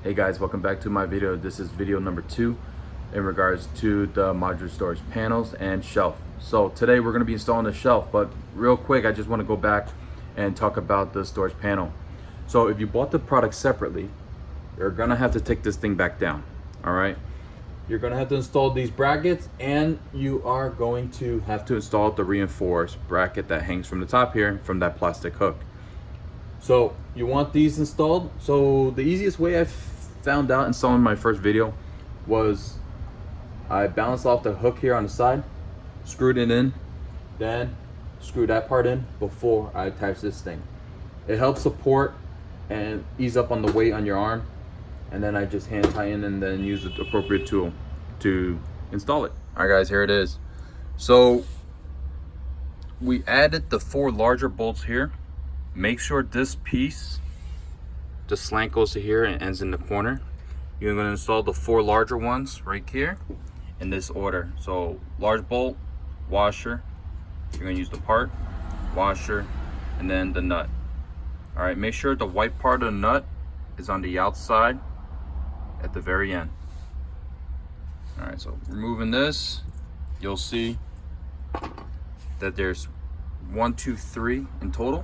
Hey guys, welcome back to my video. This is video number 2 in regards to the modular storage panels and shelf. So today we're going to be installing the shelf, but real quick I just want to go back and talk about the storage panel. So if you bought the product separately, you're going to have to take this thing back down. All right, you're going to have to install these brackets, and you are going to have to install the reinforced bracket that hangs from the top here from that plastic hook. So you want these installed. So the easiest way I found out installing my first video was I balanced off the hook here on the side, screwed it in, then screwed that part in before I attached this thing. It helps support and ease up on the weight on your arm, and then I just hand tie in and then use the appropriate tool to install it. All right guys, here it is. So we added the 4 larger bolts here. Make sure this piece, the slant goes to here and ends in the corner. You're going to install the 4 larger ones right here in this order. So large bolt, washer, you're going to use the part, washer, and then the nut. All right, make sure the white part of the nut is on the outside at the very end. All right, so removing this, you'll see that there's 1, 2, 3 in total.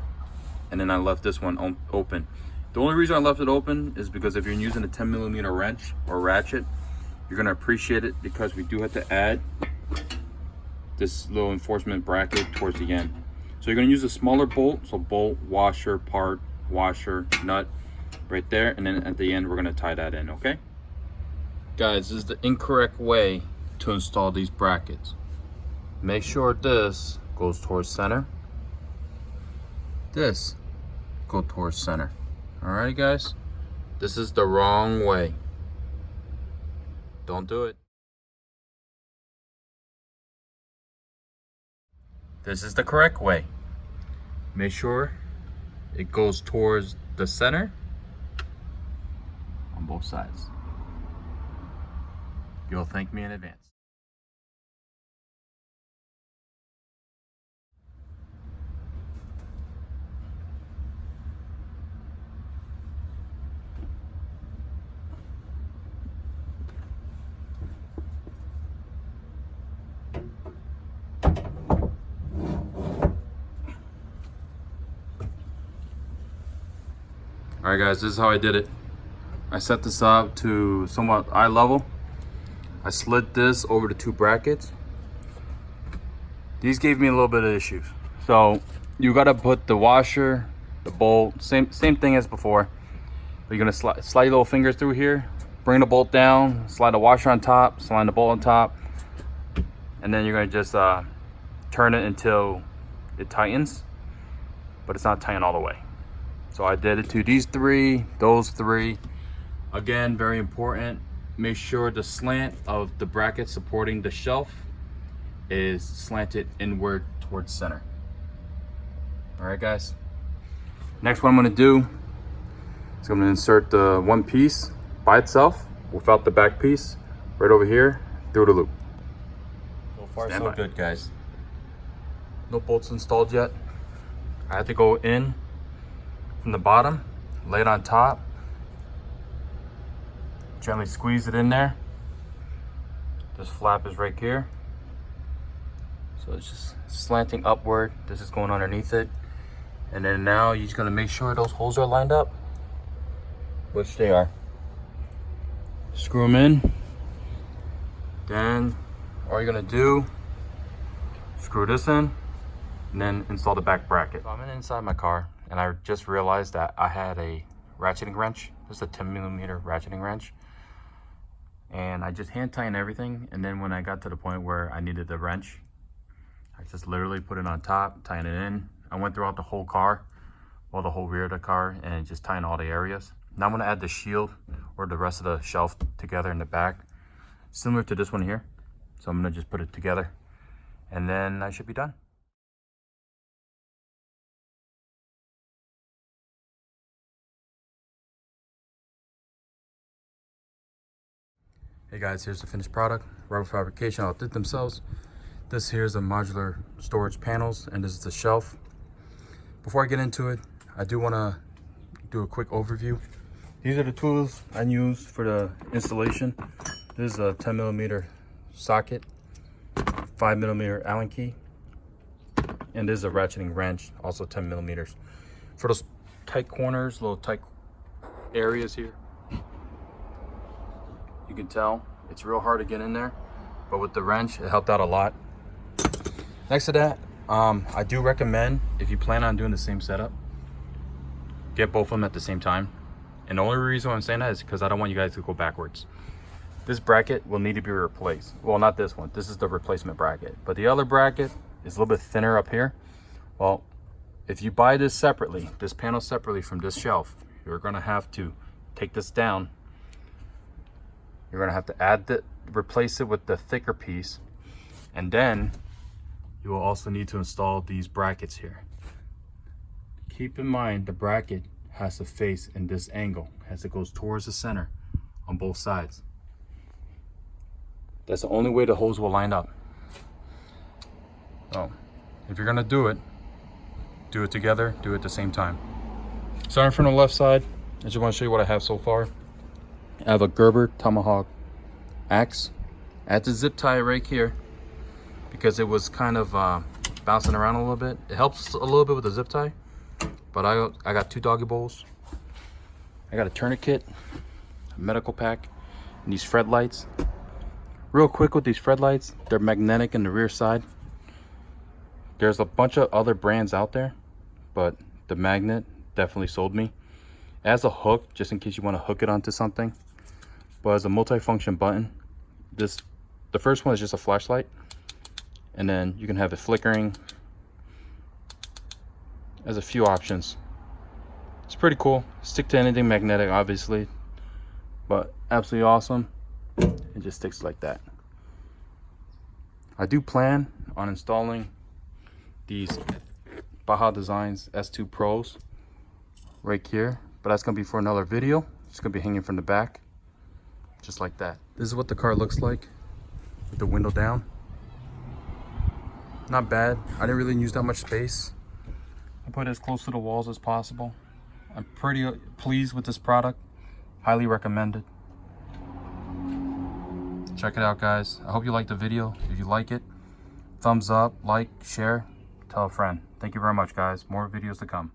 And then I left this one open. The only reason I left it open is because if you're using a 10mm wrench or ratchet, you're gonna appreciate it because we do have to add this little enforcement bracket towards the end. So you're gonna use a smaller bolt, so bolt, washer, part, washer, nut, right there, and then at the end we're gonna tie that in, okay? Guys, this is the incorrect way to install these brackets. Make sure this goes towards center. This go towards center. Alright guys, this is the wrong way. Don't do it. This is the correct way. Make sure it goes towards the center on both sides. You'll thank me in advance. All right guys, this is how I did it. I set this up to somewhat eye level. I slid this over the 2 brackets. These gave me a little bit of issues. So you gotta put the washer, the bolt, same thing as before. But you're gonna slide your little fingers through here, bring the bolt down, slide the washer on top, slide the bolt on top, and then you're gonna just turn it until it tightens, but it's not tightening all the way. So I did it to these 3, those 3. Again, very important. Make sure the slant of the bracket supporting the shelf is slanted inward towards center. All right, guys. Next, what I'm gonna do is I'm gonna insert the 1 piece by itself without the back piece right over here through the loop. So far, so good, guys. No bolts installed yet. I have to go in from the bottom, lay it on top, gently squeeze it in there. This flap is right here, so it's just slanting upward. This is going underneath it, and then now you're just gonna make sure those holes are lined up, which they are. Screw them in, then all you're gonna do, screw this in, and then install the back bracket. So I'm inside my car, and I just realized that I had a ratcheting wrench. This is a 10mm ratcheting wrench. And I just hand tightened everything. And then when I got to the point where I needed the wrench, I just literally put it on top, tighten it in. I went throughout the whole car, well, the whole rear of the car, and just tighten all the areas. Now I'm gonna add the shield or the rest of the shelf together in the back, similar to this one here. So I'm gonna just put it together, and then I should be done. Hey guys, here's the finished product. Rago Fabrication outdid themselves. This here is the modular storage panels, and this is the shelf. Before I get into it, I do want to do a quick overview These are the tools I use for the installation. This is a 10mm socket, 5mm Allen key, and this is a ratcheting wrench, also 10mm. For those tight corners, little tight areas here, you can tell it's real hard to get in there, but with the wrench, it helped out a lot. Next to that, I do recommend, if you plan on doing the same setup, get both of them at the same time. And the only reason why I'm saying that is because I don't want you guys to go backwards. This bracket will need to be replaced. Well, not this one. This is the replacement bracket. But the other bracket is a little bit thinner up here. Well, if you buy this separately, this panel separately from this shelf, you're going to have to take this down. You're going to have to replace it with the thicker piece. And then you will also need to install these brackets here. Keep in mind the bracket has to face in this angle as it goes towards the center on both sides. That's the only way the hose will line up. So if you're gonna do it together, do it at the same time. Starting from the left side, I just want to show you what I have so far. I have a Gerber Tomahawk axe. I had to zip tie it right here because it was kind of bouncing around a little bit. It helps a little bit with the zip tie. But I got 2 doggy bowls. I got a tourniquet, a medical pack, and these Fred lights. Real quick with these Fred lights, they're magnetic in the rear side. There's a bunch of other brands out there, but the magnet definitely sold me. It has a hook, just in case you want to hook it onto something. But as a multi-function button, the first one is just a flashlight, and then you can have it flickering. Has a few options. It's pretty cool. Stick to anything magnetic, obviously, but absolutely awesome. It just sticks like that. I do plan on installing these Baja Designs S2 Pros right here, but that's gonna be for another video. It's gonna be hanging from the back, just like that. This is what the car looks like with the window down. Not bad. I didn't really use that much space. I put it as close to the walls as possible. I'm pretty pleased with this product. Highly recommended. Check it out, guys. I hope you liked the video. If you like it, thumbs up, like, share, tell a friend. Thank you very much, guys. More videos to come.